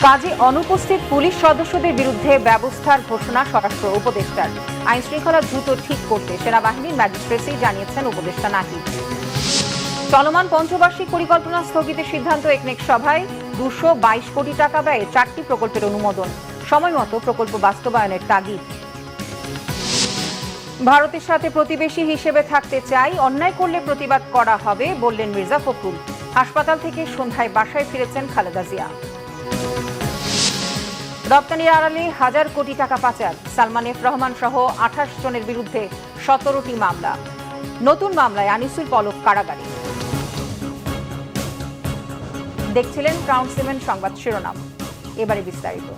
কাজে অনুপস্থিত পুলিশ সদস্যদের বিরুদ্ধে ব্যবস্থার ঘোষণা স্বরাষ্ট্র উপদেষ্টার। আইন শৃঙ্খলা দ্রুত ঠিক করতে সেনাবাহিনীর ম্যাজিস্ট্রেসি জানিয়েছেন উপদেষ্টা নাহিদ। চলমান পঞ্চবার্ষিক পরিকল্পনা স্থগিতের সিদ্ধান্ত একনেক সভায় 222 কোটি টাকা ব্যয়ে 4টি প্রকল্পের অনুমোদন, সময়মতো প্রকল্প বাস্তবায়নের তাগিদ। ভারতের সাথে প্রতিবেশী হিসেবে থাকতে চাই, অন্যায় করলে প্রতিবাদ করা হবে বললেন মির্জা ফখরুল। হাসপাতাল থেকে সন্ধ্যায় বাসায় ফিরেছেন খালেদা জিয়া। রপ্তানির আড়ালে 1000 কোটি টাকা পাচার, সালমান এফ রহমান সহ 28 জনের বিরুদ্ধে 17টি মামলা। নতুন মামলায় আনিসুল পলক কারাগারে। দেখছিলেন ক্রাউন সিমেন্ট সংবাদ শিরোনাম, এবারে বিস্তারিত।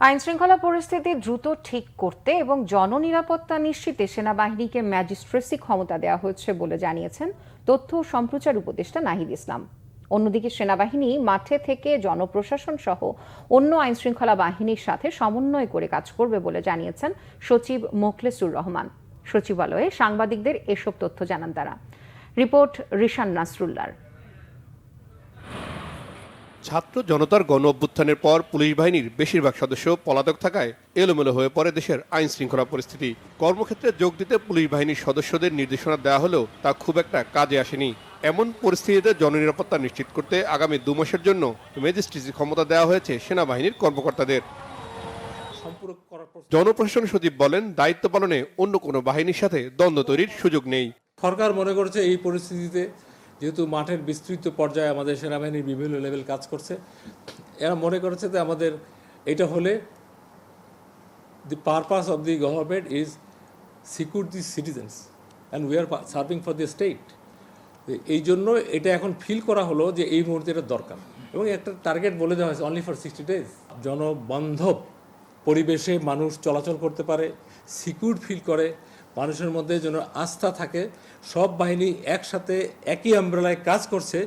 আইন শৃঙ্খলা পরিস্থিতি দ্রুত ঠিক করতে এবং জননিরাপত্তা নিশ্চিতে সেনাবাহিনীকে ম্যাজিস্ট্রেসি ক্ষমতা দেওয়া হয়েছে বলে জানিয়েছেন তথ্য ও সম্প্রচার উপদেষ্টা নাহিদ ইসলাম। অন্যদিকে সেনাবাহিনী মাঠে থেকে জনপ্রশাসন সহ অন্য আইন শৃঙ্খলা বাহিনীর সাথে সমন্বয় করে কাজ করবে বলে জানিয়েছেন সচিব মোখলেসুর রহমান। সচিবালয়ে সাংবাদিকদের এসব তথ্য জানান তারা। রিপোর্ট রিশান নাসরুল্লাহর। ছাত্র জনতার গণ অভ্যুত্থানের পর পুলিশ বাহিনীর বেশিরভাগ সদস্য পলাতক থাকায় এলোমেলো হয়ে পড়ে দেশের আইন শৃঙ্খলা পরিস্থিতি। কর্মক্ষেত্রে যোগ দিতে পুলিশ বাহিনীর সদস্যদের নির্দেশনা দেওয়া হলেও তা খুব একটা কাজে আসেনি। এমন পরিস্থিতিতে জননিরাপত্তা নিশ্চিত করতে আগামী 2 মাসের জন্য ম্যাজিস্ট্রেসি ক্ষমতা দেওয়া হয়েছে সেনাবাহিনীর কর্মকর্তাদের। জনপ্রশাসন সচিব বলেন, দায়িত্ব পালনে অন্য কোনো বাহিনীর সাথে দ্বন্দ্ব তৈরির সুযোগ নেই। সরকার মনে করছে এই পরিস্থিতিতে যেহেতু মাঠের বিস্তৃত পর্যায়ে আমাদের সেনাবাহিনীর বিভিন্ন লেভেল কাজ করছে, এরা মনে করেছে যে আমাদের এটা হলে the purpose of the government is secure the citizens and we are serving for the state. এই জন্য এটা এখন ফিল করা হলো যে এই মুহূর্তে এটা দরকার, এবং একটা টার্গেট বলে দেওয়া হয়েছে অনলি ফর 60 days। জনবান্ধব পরিবেশে মানুষ চলাচল করতে পারে, সিকিউর ফিল করে, মানুষের মধ্যে যেন আস্থা থাকে, সব বাহিনী একসাথে একই আমব্রেলায় কাজ করছে,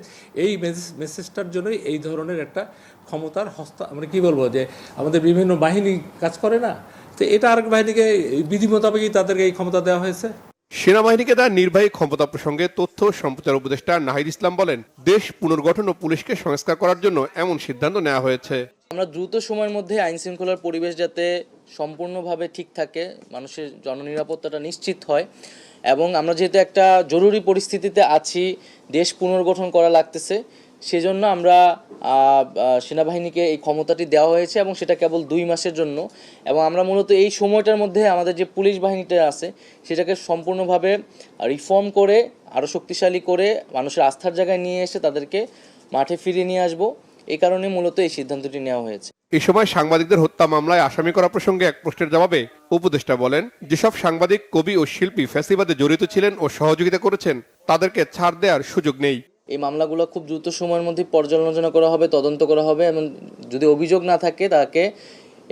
এই মেসেজটার জন্যই এই ধরনের একটা ক্ষমতার আমরা কি বলবো যে আমাদের বিভিন্ন বাহিনী কাজ করে না, তো এটা আরেক বাহিনীকে বিধি মোতাবেকই তাদেরকে এই ক্ষমতা দেওয়া হয়েছে। সেনাবাহিনীকে তার নির্বাহী ক্ষমতা প্রসঙ্গে তথ্য ও সম্প্রচার উপদেষ্টা নাহিদ ইসলাম বলেন, দেশ পুনর্গঠন ও পুলিশকে সংস্কার করার জন্য এমন সিদ্ধান্ত নেওয়া হয়েছে। আমরা দ্রুত সময়ের মধ্যে আইন শৃঙ্খলার পরিবেশ যাতে সম্পূর্ণভাবে ঠিক থাকে, মানুষের জননিরাপত্তাটা নিশ্চিত হয়, এবং আমরা যেহেতু একটা জরুরি পরিস্থিতিতে আছি, দেশ পুনর্গঠন করা লাগতেছে, সেজন্য আমরা সেনাবাহিনীকে এই ক্ষমতাটি দেওয়া হয়েছে, এবং সেটা কেবল 2 মাসের জন্য। এবং আমরা মূলত এই সময়টার মধ্যে আমাদের যে পুলিশ বাহিনীটা আছে সেটাকে সম্পূর্ণভাবে রিফর্ম করে আরও শক্তিশালী করে মানুষের আস্থার জায়গায় নিয়ে এসে তাদেরকে মাঠে ফিরিয়ে নিয়ে আসবো। এই কারণে মূলত এই সিদ্ধান্তটি নেওয়া হয়েছে। এ সময় সাংবাদিকদের হত্যা মামলায় আসামি করা প্রসঙ্গে এক প্রশ্নের জবাবে উপদেষ্টা বলেন, যেসব সাংবাদিক, কবি ও শিল্পী ফ্যাসিবাদে জড়িত ছিলেন ও সহযোগিতা করেছেন তাদেরকে ছাড় দেওয়ার সুযোগ নেই। এই মামলাগুলো খুব দ্রুত সময়ের মধ্যে পর্যালোচনা করা হবে, তদন্ত করা হবে, এবং যদি অভিযোগ না থাকে তাকে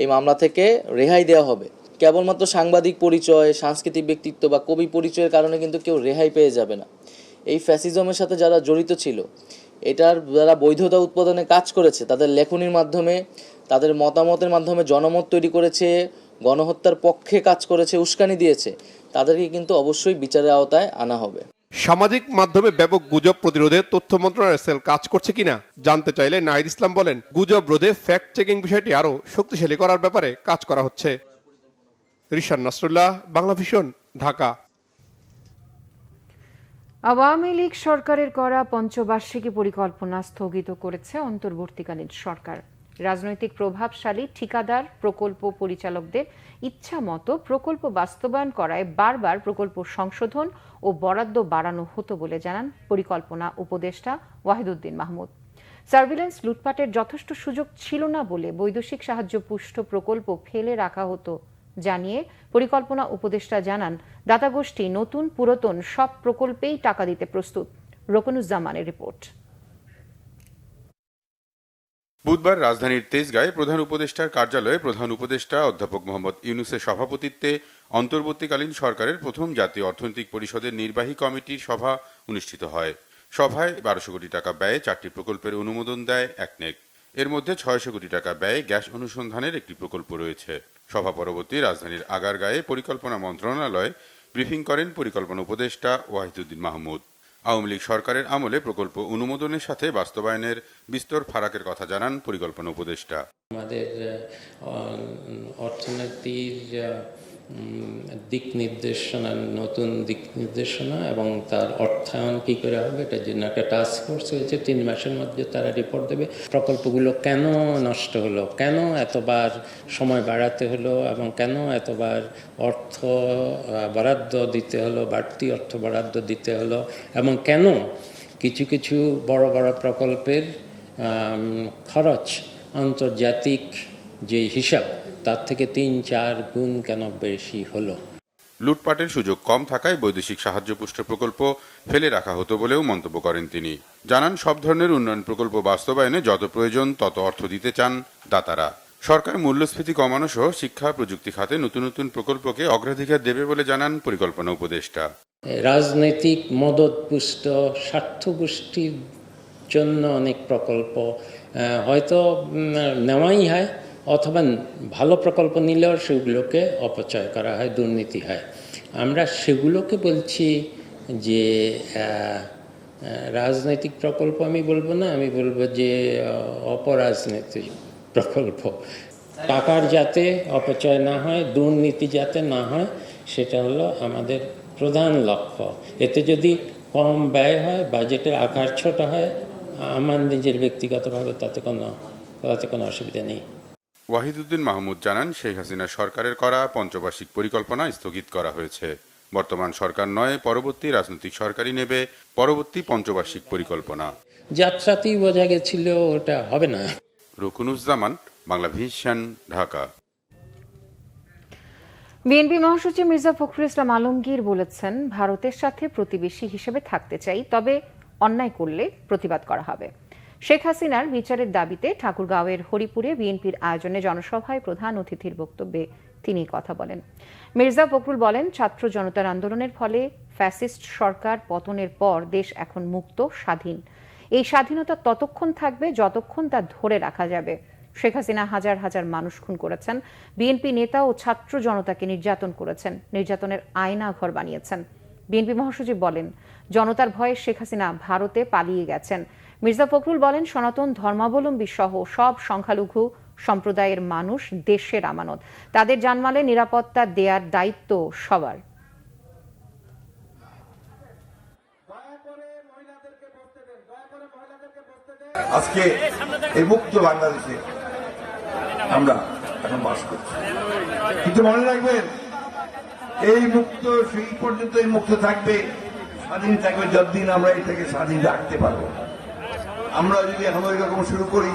এই মামলা থেকে রেহাই দেওয়া হবে। কেবলমাত্র সাংবাদিক পরিচয়, সাংস্কৃতিক ব্যক্তিত্ব বা কবি পরিচয়ের কারণে কিন্তু কেউ রেহাই পেয়ে যাবে না। এই ফ্যাসিজমের সাথে যারা জড়িত ছিল, এটার যারা বৈধতা উৎপাদনে কাজ করেছে, তাদের লেখনীর মাধ্যমে, তাদের মতামতের মাধ্যমে জনমত তৈরি করেছে, গণহত্যার পক্ষে কাজ করেছে, উস্কানি দিয়েছে, তাদেরকে কিন্তু অবশ্যই বিচারের আওতায় আনা হবে। সামাজিক মাধ্যমে ব্যাপক গুজব প্রতিরোধে তথ্য মন্ত্রণালয়ের সেল কাজ করছে কিনা জানতে চাইলে নাহিদ ইসলাম বলেন, গুজব রোধে ফ্যাক্ট চেকিং বিষয়টি আরও শক্তিশালী করার ব্যাপারে কাজ করা হচ্ছে। রিশান নাসরুল্লাহ, বাংলা ভিশন, ঢাকা। আওয়ামী লীগ সরকারের করা পঞ্চবার্ষিকী পরিকল্পনা স্থগিত করেছে অন্তর্বর্তীকালীন সরকার। রাজনৈতিক প্রভাবশালী ঠিকাদার প্রকল্প পরিচালকদের ইচ্ছা মতো প্রকল্প বাস্তবায়ন করায় বারবার প্রকল্প সংশোধন ও বরাদ্দ বাড়ানো হতো বলে জানান পরিকল্পনা উপদেষ্টা ওয়াহিদুদ্দিন মাহমুদ। সার্ভিলেন্স লুটপাটের যথেষ্ট সুযোগ ছিল না বলে বৈদেশিক সাহায্য পুষ্ট প্রকল্প ফেলে রাখা হতো জানিয়ে পরিকল্পনা উপদেষ্টা জানান, দাতাগোষ্ঠী নতুন পুরাতন সব প্রকল্পেই টাকা দিতে প্রস্তুত। রোকনুজ্জামানের রিপোর্ট। বুধবার রাজধানীর তেজগাঁয়ে প্রধান উপদেষ্টার কার্যালয়ে প্রধান উপদেষ্টা অধ্যাপক মোহাম্মদ ইউনূসের সভাপতিত্বে অন্তর্বর্তীকালীন সরকারের প্রথম জাতীয় অর্থনৈতিক পরিষদের নির্বাহী কমিটির সভা অনুষ্ঠিত হয়। সভায় 1200 কোটি টাকা ব্যয়ে 4টি প্রকল্পের অনুমোদন দেয় একনেক। এর মধ্যে 600 কোটি টাকা ব্যয়ে গ্যাস অনুসন্ধানের একটি প্রকল্প রয়েছে। সভা পরবর্তী রাজধানীর আগারগাঁয়ে পরিকল্পনা মন্ত্রণালয়ে ব্রিফিং করেন পরিকল্পনা উপদেষ্টা ওয়াহিদুদ্দিন মাহমুদ। আওয়ামী লীগ সরকারের আমলে প্রকল্প অনুমোদনের সাথে বাস্তবায়নের বিস্তর ফারাকের কথা জানান পরিকল্পনা উপদেষ্টা। আমাদের অর্থনীতির দিক নির্দেশনা, নতুন দিক নির্দেশনা এবং তার অর্থায়ন কী করে হবে এটার জন্য একটা টাস্ক ফোর্স হয়েছে। 3 মাসের মধ্যে তারা রিপোর্ট দেবে প্রকল্পগুলো কেন নষ্ট হলো, কেন এতবার সময় বাড়াতে হলো এবং কেন এতবার অর্থ বরাদ্দ দিতে হলো, বাড়তি অর্থ বরাদ্দ দিতে হলো, এবং কেন কিছু কিছু বড় বড় প্রকল্পের খরচ আন্তর্জাতিক যে হিসাব তার থেকে 3-4 গুণ কেন বেশি হলো। লুটপাটের সুযোগ কম থাকায় বৈদেশিক সাহায্যপুষ্ট প্রকল্প ফেলে রাখা হতো বলেও মন্তব্য করেন তিনি। জানান, সব ধরনের উন্নয়ন প্রকল্প বাস্তবায়নে যত প্রয়োজন তত অর্থ দিতে চান দাতারা। সরকার মূল্যস্ফীতি কমানো সহ শিক্ষা প্রযুক্তি খাতে নতুন নতুন প্রকল্পকে অগ্রাধিকার দেবে বলে জানান পরিকল্পনা উপদেষ্টা। রাজনৈতিক মদতপুষ্ট স্বার্থগোষ্ঠীর জন্য অনেক প্রকল্প হয়তো নেওয়াই হয়, অথবা ভালো প্রকল্প নিলেও সেগুলোকে অপচয় করা হয়, দুর্নীতি হয়। আমরা সেগুলোকে বলছি যে রাজনৈতিক প্রকল্প আমি বলবো না, আমি বলবো যে অপরাজনৈতিক প্রকল্প। টাকার যাতে অপচয় না হয়, দুর্নীতি যাতে না হয়, সেটা হলো আমাদের প্রধান লক্ষ্য। এতে যদি কম ব্যয় হয়, বাজেটের আকার ছোট হয়, আমার নিজের ব্যক্তিগতভাবে তাতে কোনো অসুবিধা নেই। ওয়াহিদুদ্দিন মাহমুদ জানান, শেখ হাসিনা সরকারের করা পঞ্চবার্ষিক পরিকল্পনা স্থগিত করা হয়েছে। বর্তমান সরকার নয়, পরবর্তী রাজনৈতিক সরকারই নেবে পরবর্তী পঞ্চবার্ষিক পরিকল্পনা। যাত্রাতেই বোঝা গেছিল ওটা হবে না। রুকুনুজ্জামান, বাংলা ভিশন, ঢাকা। বিএনপি মহাসচিব মির্জা ফখরুল ইসলাম আলমগীর বলেছেন, ভারতের সাথে প্রতিবেশী হিসেবে থাকতে চাই, তবে অন্যায় করলে প্রতিবাদ করা হবে। শেখ হাসিনার বিচারের দাবিতে ঠাকুরগাঁওয়ের হরিপুরে বিএনপির আয়োজনে জনসভায় প্রধান অতিথির বক্তব্যে তিনি কথা বলেন। মির্জা ফখরুল বলেন, ছাত্র জনতার আন্দোলনের ফলে ফ্যাসিস্ট সরকার পতনের পর দেশ এখন মুক্ত, স্বাধীন। এই স্বাধীনতা ততক্ষণ থাকবে যতক্ষণ তা ধরে রাখা যাবে। শেখ হাসিনা হাজার হাজার মানুষ খুন করেছেন, বিএনপি নেতা ও ছাত্র জনতাকে নির্যাতন করেছেন, নির্যাতনের আয়না ঘর বানিয়েছেন। বিএনপি মহাসচিব বলেন, জনতার ভয়ে শেখ হাসিনা ভারতে পালিয়ে গেছেন। মির্জা ফখরুল বলেন, সনাতন ধর্মাবলম্বী সহ সব সংখ্যালঘু সম্প্রদায়ের মানুষ দেশের আমানত, তাদের জানমালের নিরাপত্তা দেওয়ার দায়িত্ব সবার। আজকে এই মুক্ত বাংলাদেশে আমরা এখন বাস করছি, কিন্তু মনে রাখবেন, এই মুক্ত সেই পর্যন্ত এই মুক্ত থাকবে, স্বাধীন থাকবে যতদিন আমরা এটাকে স্বাধীন রাখতে পারবো। আমরা যদি এখন ওই রকম শুরু করি,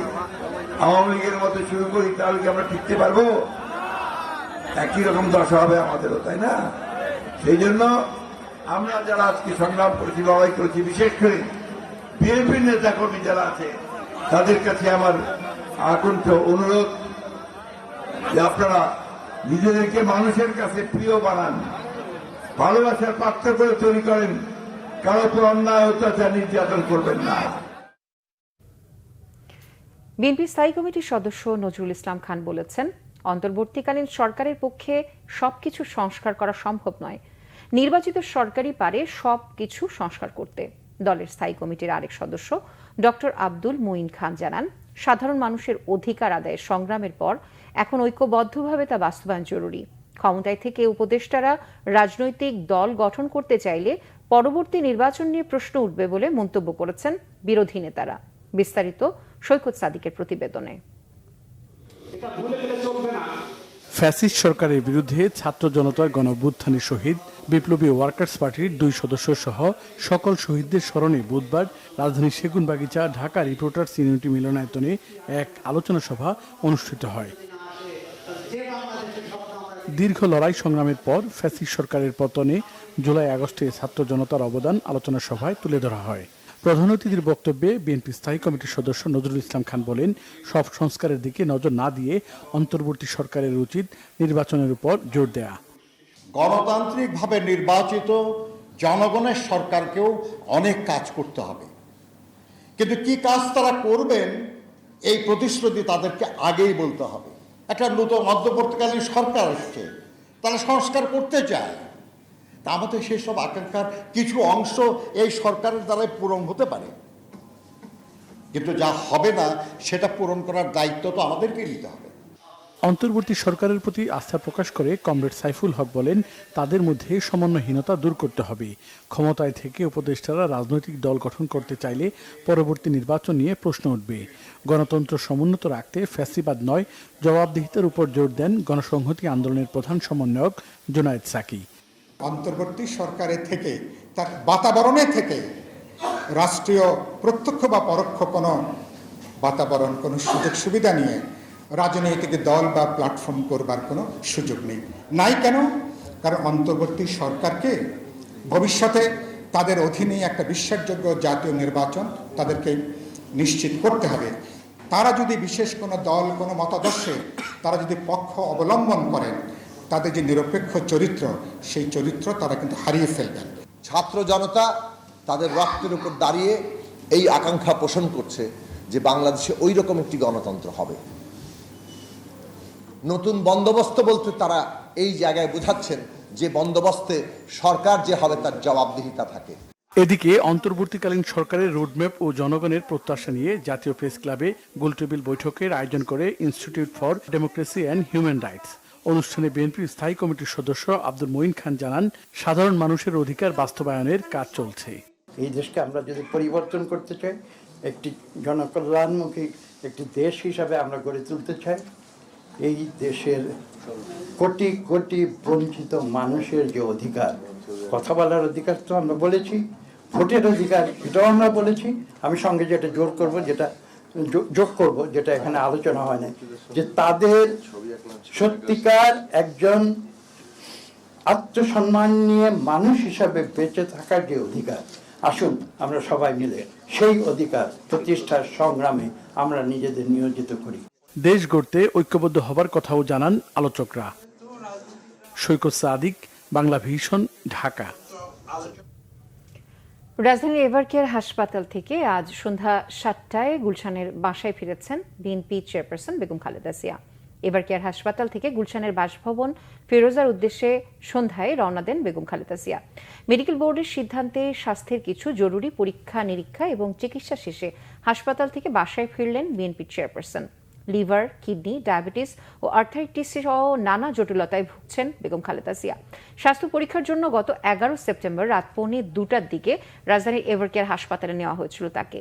আওয়ামী লীগের মতো শুরু করি, তাহলে কি আমরা টিকতে পারবো? একই রকম দশা হবে আমাদেরও, তাই না? সেই জন্য আমরা যারা আজকে সংগ্রাম করেছি, লড়াই করেছি, বিশেষ করে বিএনপির নেতা কর্মী যারা আছে, তাদের কাছে আমার আকণ্ঠ অনুরোধ যে আপনারা নিজেদেরকে মানুষের কাছে প্রিয় বানান, ভালোবাসার পাত্র করে তৈরি করেন, কারো উপর অন্যায় অত্যাচার নির্যাতন করবেন না। বিএনপি স্থায়ী কমিটির সদস্য নজরুল ইসলাম খান বলেছেন, অন্তর্বর্তীকালীন সরকারের পক্ষে সবকিছু সংস্কার করা সম্ভব নয়। নির্বাচিত সরকারই পারে সবকিছু সংস্কার করতে। দলের স্থায়ী কমিটির আরেক সদস্য ডক্টর আব্দুল মুইন খান জানান, সাধারণ মানুষের অধিকার আদায়ের সংগ্রামের পর এখন ঐক্যবদ্ধভাবে তা বাস্তবায়ন জরুরি। ক্ষমতায় থেকে উপদেষ্টারা রাজনৈতিক দল গঠন করতে চাইলে পরবর্তী নির্বাচন নিয়ে প্রশ্ন উঠবে বলে মন্তব্য করেছেন বিরোধী নেতারা। বিস্তারিত সৈকত সাদিকের প্রতিবেদনে। ফ্যাসিস্ট সরকারের বিরুদ্ধে ছাত্র জনতার গণঅভ্যুত্থানের শহীদ বিপ্লবী ওয়ার্কার্স পার্টির 2 সদস্য সহ সকল শহীদদের স্মরণে বুধবার রাজধানীর সেগুনবাগিচা ঢাকা রিপোর্টার্স ইউনিটি মিলনায়তনে এক আলোচনা সভা অনুষ্ঠিত হয়। দীর্ঘ লড়াই সংগ্রামের পর ফ্যাসিস্ট সরকারের পতনে জুলাই আগস্টে ছাত্র জনতার অবদান আলোচনা সভায় তুলে ধরা হয়। প্রধান অতিথির বক্তব্যে বিএনপি স্থায়ী কমিটির সদস্য নজরুল ইসলাম খান বলেন, সব সংস্কারের দিকে নজর না দিয়ে অন্তর্বর্তী সরকারের উচিত নির্বাচনের উপর জোর দেয়া। গণতান্ত্রিকভাবে নির্বাচিত জনগণের সরকারকেও অনেক কাজ করতে হবে, কিন্তু কি কাজ তারা করবেন এই প্রতিশ্রুতি তাদেরকে আগেই বলতে হবে। একটা নতুন অন্তর্বর্তীকালীন সরকার আসছে, তারা সংস্কার করতে চায়, তা আমাদের সেসব আকাঙ্ক্ষার কিছু অংশ এই সরকারের দ্বারাই পূরণ হতে পারে, কিন্তু যা হবে না সেটা পূরণ করার দায়িত্ব তো আমাদেরকেই নিতে হবে। অন্তর্বর্তী সরকারের প্রতি আস্থা প্রকাশ করে কমরেড সাইফুল হক বলেন, তাদের মধ্যে সমন্বয়হীনতা দূর করতে হবে। ক্ষমতায় থেকে উপদেষ্টারা রাজনৈতিক দল গঠন করতে চাইলে পরবর্তী নির্বাচন নিয়ে প্রশ্ন উঠবে। গণতন্ত্র সমুন্নত রাখতে ফ্যাসিবাদ নয়, জবাবদিহিতার উপর জোর দেন গণসংহতি আন্দোলনের প্রধান সমন্বয়ক জুনায়েদ সাকি। অন্তর্বর্তী সরকারের থেকে, তার বাতাবরণে থেকে রাষ্ট্রীয় প্রত্যক্ষ বা পরোক্ষ কোনো বাতাবরণ, কোনো সুযোগ সুবিধা নিয়ে রাজনৈতিক দল বা প্ল্যাটফর্ম করবার কোনো সুযোগ নেই। নাই কেন? কারণ অন্তর্বর্তী সরকারকে ভবিষ্যতে তাদের অধীনে একটা বিশ্বাসযোগ্য জাতীয় নির্বাচন তাদেরকে নিশ্চিত করতে হবে। তারা যদি বিশেষ কোনো দল, কোনো মতাদর্শে তারা যদি পক্ষ অবলম্বন করেন, তাদের যে নিরপেক্ষ চরিত্র, সেই চরিত্র তারা কিন্তু হারিয়ে ফেলবেন। ছাত্র জনতা তাদের রক্তের উপর দাঁড়িয়ে এই আকাঙ্ক্ষা পোষণ করছে যে বাংলাদেশে ওই রকম একটি গণতন্ত্র হবে। নতুন বন্দোবস্ত বলতে তারা এই জায়গায় বোঝাচ্ছেন যে বন্দোবস্তে সরকার যে হবে তার জবাবদিহিতা থাকে। এদিকে অন্তর্বর্তীকালীন সরকারের রোডম্যাপ ও জনগণের প্রত্যাশা নিয়ে জাতীয় প্রেস ক্লাবে গোলটেবিল বৈঠকের আয়োজন করে institute for democracy and human rights. অনুষ্ঠানে বিএনপির স্থায়ী কমিটির সদস্য আব্দুল মঈন খান জানান, সাধারণ মানুষের অধিকার বাস্তবায়নের কাজ চলছে। এই দেশকে আমরা যদি পরিবর্তন করতে চাই, একটি জনকল্যাণমুখী একটি দেশ হিসাবে আমরা গড়ে তুলতে চাই, এই দেশের কোটি কোটি বঞ্চিত মানুষের যে অধিকার, কথা বলার অধিকার তো আমরা বলেছি, ভোটের অধিকার এটাও আমরা বলেছি। আমি সঙ্গে যেটা যোগ করব যেটা এখানে আলোচনা হয় না, যে তাদের সত্যিকার একজন আত্মসম্মান নিয়ে মানুষ হিসাবে বেঁচে থাকার যে অধিকার, আসুন আমরা সবাই মিলে সেই অধিকার প্রতিষ্ঠার সংগ্রামে আমরা নিজেদের নিয়োজিত করি। দেশ গড়তে ঐক্যবদ্ধ হবার কথাও জানান আলোচকরা। সৈকত সাদিক, বাংলা ভিশন, ঢাকা। রাজধানীর এভারকেয়ার হাসপাতাল থেকে আজ সন্ধ্যা 7টায় গুলশানের বাসায় ফিরেছেন বিএনপি চেয়ারপারসন বেগম খালেদা জিয়া। এভারকেয়ার হাসপাতাল থেকে গুলশানের বাসভবন ফিরোজার উদ্দেশ্যে সন্ধ্যায় রওনা দেন বেগম খালেদা জিয়া। মেডিকেল বোর্ডের সিদ্ধান্তে স্বাস্থ্যের কিছু জরুরি পরীক্ষা নিরীক্ষা এবং চিকিৎসা শেষে হাসপাতাল থেকে বাসায় ফিরলেন BNP chairperson. Liver, kidney, diabetes ও আর্থারাইটিস সহ নানা জটিলতায় ভুগছেন বেগম খালেদা জিয়া। স্বাস্থ্য পরীক্ষার জন্য গত 11 সেপ্টেম্বর রাত 1:45টার দিকে রাজধানীর এভারকেয়ার হাসপাতালে নেওয়া হয়েছিল তাকে।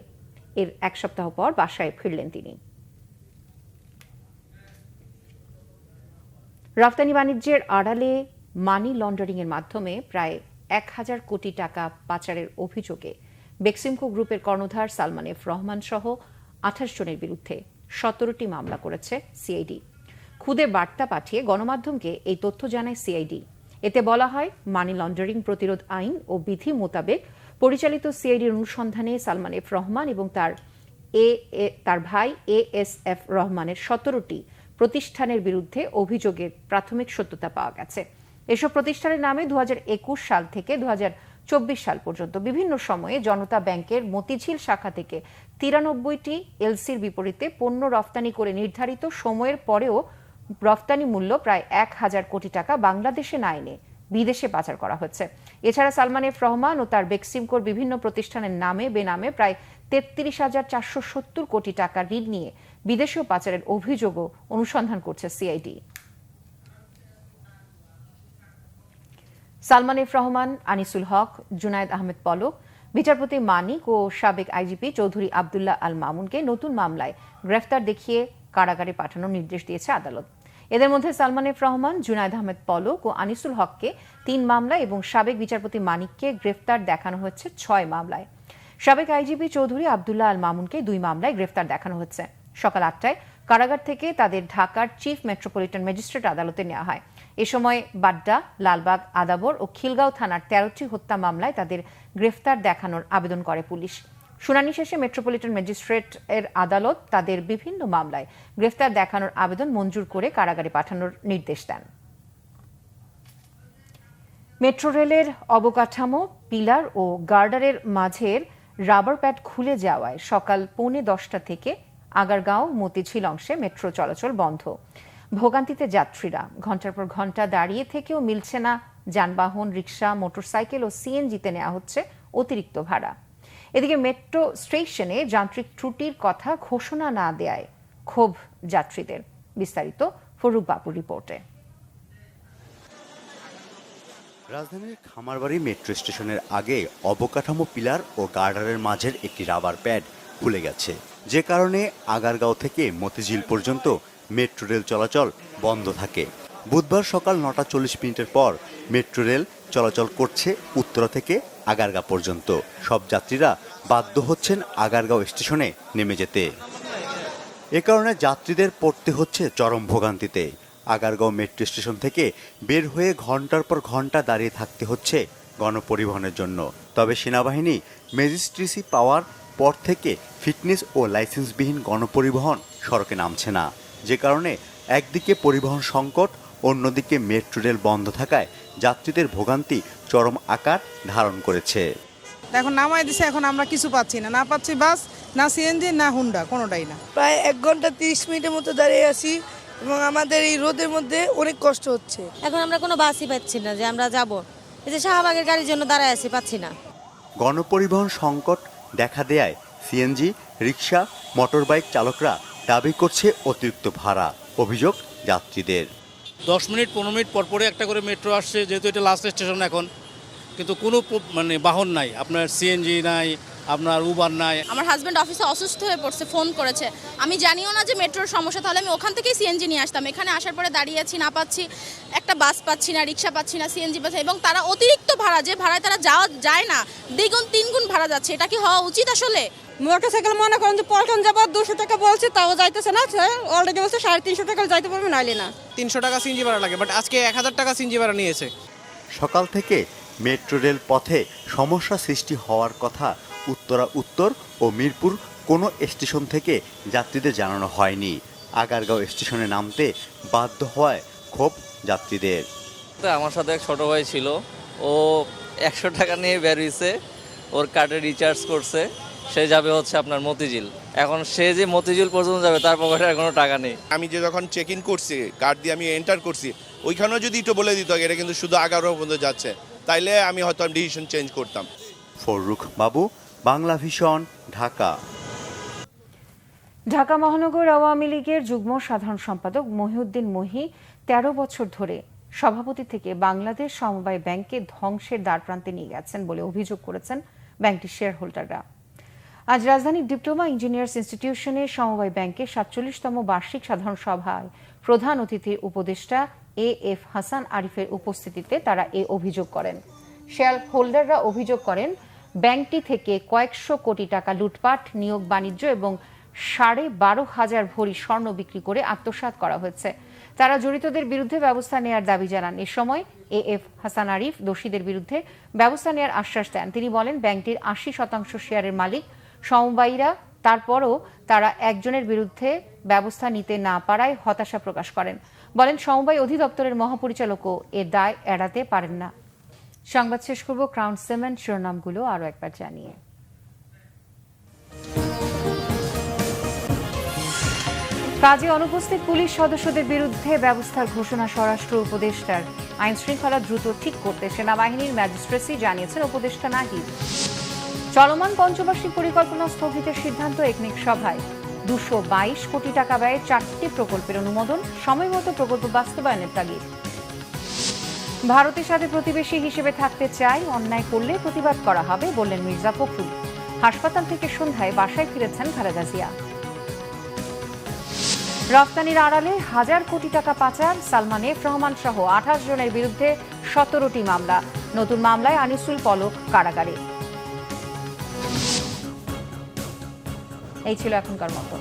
এর এক সপ্তাহ পর বাসায় ফিরলেন তিনি। রফতানি বাণিজ্যের আড়ালে মানি লন্ডারিং এর মাধ্যমে প্রায় 1000 কোটি টাকা পাচারের অভিযোগে বেক্সিমকো গ্রুপের কর্ণধার সালমান এফ রহমান সহ 28 জনের বিরুদ্ধে 17টি মামলা করেছে সিআইডি। খুদে বার্তা পাঠিয়ে গণমাধ্যমকে এই তথ্য জানায় সিআইডি। এতে বলা হয়, মানি লন্ডারিং প্রতিরোধ আইন ও বিধি মোতাবেক পরিচালিত সিআইডির অনুসন্ধানে সালমান এফ রহমান এবং তার ভাই ASF রহমানের 17টি প্রতিষ্ঠানের বিরুদ্ধে অভিযোগের প্রাথমিক সত্যতা পাওয়া গেছে। এসব প্রতিষ্ঠানের নামে 2021 সাল থেকে 2024 সাল পর্যন্ত বিভিন্ন সময়ে জনতা ব্যাংকের মতিঝিল শাখা থেকে 93টি এলসির বিপরীতে পণ্য রফতানি করে নির্ধারিত সময়ের পরেও রফতানি মূল্য প্রায় 1000 কোটি টাকা বাংলাদেশে না এনে বিদেশে পাচার করা হচ্ছে। এছাড়া সালমান এফ রহমান ও তার বেক্সিমকোর বিভিন্ন প্রতিষ্ঠানের নামে বেনামে প্রায় 33,470 কোটি টাকা ঋণ নিয়ে বিদেশীয় পাচারের অভিযোগও অনুসন্ধান করছে সিআইডি। সালমান এফ রহমান, আনিসুল হক, জুনায়েদ আহমেদ পলক, বিচারপতি মানিক ও সাবেক আইজিপি চৌধুরী আবদুল্লাহ আল মামুনকে নতুন মামলায় গ্রেফতার দেখিয়ে কারাগারে পাঠানোর নির্দেশ দিয়েছে আদালত। এদের মধ্যে সালমান এফ রহমান, জুনায়েদ আহমেদ পলক ও আনিসুল হককে 3 মামলায় এবং সাবেক বিচারপতি মানিককে গ্রেফতার দেখানো হচ্ছে 6 মামলায়। সাবেক আইজিপি চৌধুরী আবদুল্লাহ আল মামুনকে 2 মামলায় গ্রেফতার দেখানো হচ্ছে। সকাল 8টায় কারাগার থেকে তাদের ঢাকার চিফ মেট্রোপলিটন ম্যাজিস্ট্রেট আদালতে নেওয়া হয়। এ সময় বাড্ডা, লালবাগ, আদাবর ও খিলগাঁও থানার 13টি হত্যা মামলায় তাদের গ্রেফতার দেখানোর আবেদন করে পুলিশ। শুনানি শেষে মেট্রোপলিটন ম্যাজিস্ট্রেট এর আদালত তাদের বিভিন্ন মামলায় গ্রেফতার দেখানোর আবেদন মঞ্জুর করে কারাগারে পাঠানোর নির্দেশ দেন। মেট্রো রেলের অবকাঠামো, পিলার ও গার্ডারের মাঝের রাবার প্যাড খুলে যাওয়ায় সকাল 10:45 থেকে আগারগাঁও মতিঝিল অংশে মেট্রো চলাচল বন্ধ। ভোগান্তিতে যাত্রীরা, ঘণ্টার পর ঘণ্টা দাঁড়িয়ে থেকেও মিলছে না যানবাহন, রিকশা, মোটরসাইকেল ও সিএনজিতে নেওয়া হচ্ছে অতিরিক্ত ভাড়া। এদিকে মেট্রো স্টেশনে যান্ত্রিক ত্রুটির কথা ঘোষণা না দেয়ায় ক্ষোভ যাত্রীদের। বিস্তারিত ফরুক বাবুর রিপোর্টে। রাজধানীর খামারবাড়ি মেট্রো স্টেশনের আগে অবকাঠামো পিলার ও গার্ডারের মাঝের একটি রাবার প্যাড খুলে গেছে, যে কারণে আগারগাঁও থেকে মতিঝিল পর্যন্ত মেট্রো রেল চলাচল বন্ধ থাকে। বুধবার সকাল 9:40 পর মেট্রো রেল চলাচল করছে উত্তরা থেকে আগারগাঁও পর্যন্ত। সব যাত্রীরা বাধ্য হচ্ছেন আগারগাঁও স্টেশনে নেমে যেতে। এ কারণে যাত্রীদের পড়তে হচ্ছে চরম ভোগান্তিতে। আগারগাঁও মেট্রো স্টেশন থেকে বের হয়ে ঘন্টার পর ঘন্টা দাঁড়িয়ে থাকতে হচ্ছে গণপরিবহনের জন্য। তবে সেনাবাহিনী ম্যাজিস্ট্রেসি পাওয়ার পর থেকে ফিটনেস ও লাইসেন্সবিহীন গণপরিবহন সড়কে নামছে না, যে কারণে একদিকে পরিবহন সংকট, অন্যদিকে মেট্রো রেল বন্ধ থাকায় যাত্রীদের ভোগান্তি চরম আকার ধারণ করেছে। এখন নামাই দিছে, এখন আমরা কিছু পাচ্ছি না, পাচ্ছি বাস, না সিএনজি, না হুন্ডা, কোনোটাই না। প্রায় 1 ঘন্টা 30 মিনিটের মতো দাঁড়িয়ে আছি এবং আমাদের এই রোদের মধ্যে অনেক কষ্ট হচ্ছে। এখন আমরা কোনো বাসই পাচ্ছি না যে আমরা যাব, এই যে শাহবাগের গাড়ির জন্য দাঁড়ায় আছি, পাচ্ছি না। গণপরিবহন সংকট দেখা দেয়ায় সিএনজি, রিকশা, মোটরবাইক চালকরা দাবি করছে অতিরিক্ত ভাড়া। অভিযোগ যাত্রীদের। 10 মিনিট 15 মিনিট পরপরে একটা করে মেট্রো আসছে, যেহেতু এটা লাস্ট স্টেশন এখন, কিন্তু কোনো বাহন নাই, আপনার সিএনজি নাই, আপনার উবার নাই। আমার হাজব্যান্ড অফিসে অসুস্থ হয়ে পড়ছে, ফোন করেছে, আমি জানিও না যে মেট্রোর সমস্যা, তাহলে আমি ওখান থেকেই সিএনজি নিয়ে আসতাম। এখানে আসার পরে দাঁড়িয়ে আছি, না পাচ্ছি, একটা বাস পাচ্ছি না, রিক্সা পাচ্ছি না, সিএনজি পাচ্ছি, এবং তারা অতিরিক্ত ভাড়া, যে ভাড়ায় তারা যাওয়া যায় না, 2 গুণ 3 গুণ ভাড়া যাচ্ছে। এটা কি হওয়া উচিত আসলে? মোটরসাইকেল মনে করেন যে পল্টন যাবার 200 টাকা বলছে, তাও যাইতেছে না। অলরেডি বলছে 350 টাকা যাইতে পারবে, নাইলে না। 300 টাকা সিএনজি ভাড়া লাগে, বাট আজকে 1000 টাকা সিএনজি ভাড়া নিয়েছে। সকাল থেকে মেট্রো রেল পথে সমস্যা সৃষ্টি হওয়ার কথা উত্তরা উত্তর ও মিরপুর কোনো স্টেশন থেকে যাত্রীদের জানানো হয়নি। আগারগাঁও স্টেশনে নামতে বাধ্য হওয়ায় ক্ষোভ যাত্রীদের। আমার সাথে এক ছোট ভাই ছিল, ও 100 টাকা নিয়ে বের হয়েছে, ওর কার্ডে রিচার্জ করছে, সে যাবে হচ্ছে আপনার মতিঝিল। এখন সে যে মতিঝিল পর্যন্ত যাবে, তার পকেটে আর কোনো টাকা নেই। আমি যে যখন চেক ইন করছি, কার্ড দিয়ে আমি এন্টার করছি, ওইখানেও যদি একটু বলে দিত এটা কিন্তু শুধু আগারগাঁও পর্যন্ত যাচ্ছে, তাইলে আমি হয়তো ডিসিশন চেঞ্জ করতাম। ফরুক বাবু, বাংলা ভিশন, ঢাকা। ঢাকা মহানগর আওয়ামী লীগের যুগ্ম সাধারণ সম্পাদক মহিউদ্দিন মহি 13 বছর ধরে সভাপতি থেকে বাংলাদেশ সমবায় ব্যাংককে ধ্বংসের দ্বারপ্রান্তে নিয়ে গেছেন বলে অভিযোগ করেছেন ব্যাংকটির শেয়ার হোল্ডাররা। আজ রাজধানীর ডিপ্লোমা ইঞ্জিনিয়ার্স ইনস্টিটিউশনে সমবায় ব্যাংকের 47তম বার্ষিক সাধারণ সভায় প্রধান অতিথির উপদেষ্টা এএফ হাসান আরিফের উপস্থিতিতে তারা এ অভিযোগ করেন। শেয়ার হোল্ডাররা অভিযোগ করেন, ব্যাংকটি থেকে কয়েকশো কোটি টাকা লুটপাট, নিয়োগ বাণিজ্য এবং 12,500 ভরি স্বর্ণ বিক্রি করে আত্মসাৎ করা হয়েছে। তারা জড়িতদের বিরুদ্ধে ব্যবস্থা নেওয়ার দাবি জানান। এ সময় এএফ হাসান আরিফ দোষীদের বিরুদ্ধে ব্যবস্থা নেওয়ার আশ্বাস দেন। তিনি বলেন, ব্যাংকটির 80% শেয়ারের মালিক সমবায়ীরা, তারপরও তারা একজনের বিরুদ্ধে ব্যবস্থা নিতে না পারায় হতাশা প্রকাশ করেন। বলেন, সমবায় অধিদপ্তরের মহাপরিচালকও এর দায় এড়াতে পারেন না। সংবাদ শেষ করব ক্রাউন সিমেন্ট শিরোনামগুলো আরও একবার জানিয়ে। কাজে অনুপস্থিত পুলিশ সদস্যদের বিরুদ্ধে ব্যবস্থার ঘোষণা স্বরাষ্ট্র উপদেষ্টার। আইন শৃঙ্খলা দ্রুত ঠিক করতে সেনাবাহিনীর ম্যাজিস্ট্রেসি, জানিয়েছেন উপদেষ্টা নাহিদ। চলমান পঞ্চবার্ষিক পরিকল্পনা স্থগিতের সিদ্ধান্ত একনেক সভায়। 222 কোটি টাকা ব্যয়ে 4টি প্রকল্পের অনুমোদন, সময়মতো প্রকল্প বাস্তবায়নের তাগিদ। ভারতের সাথে প্রতিবেশী হিসেবে থাকতে চাই, অন্যায় করলে প্রতিবাদ করা হবে, বললেন মির্জা ফখরুল। হাসপাতাল থেকে সন্ধ্যায় বাসায় ফিরেছেন খালেদা জিয়া। রফতানির আড়ালে 1000 কোটি টাকা পাচার, সালমান এফ রহমান সহ 28 জনের বিরুদ্ধে 17টি মামলা। নতুন মামলায় আনিসুল পলক কারাগারে। এই ছিল এখনকার মতো।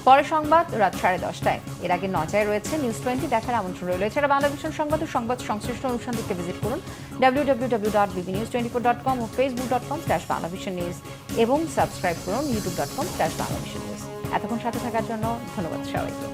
পরে সংবাদ রাত 10:30টায়। এর আগে নজায় রয়েছে নিউজ 20 দেখার আমন্ত্রণ রইল। এছাড়া বাংলা ভিশন সংবাদ ও সংবাদ সংশ্লিষ্ট অনুষ্ঠান দেখতে ভিজিট করুন www.bbnews24.com ও facebook.com/banglavisionnews এবং সাবস্ক্রাইব করুন youtube.com/banglavisionnews। এতক্ষণ সাথে থাকার জন্য ধন্যবাদ সবাইকে।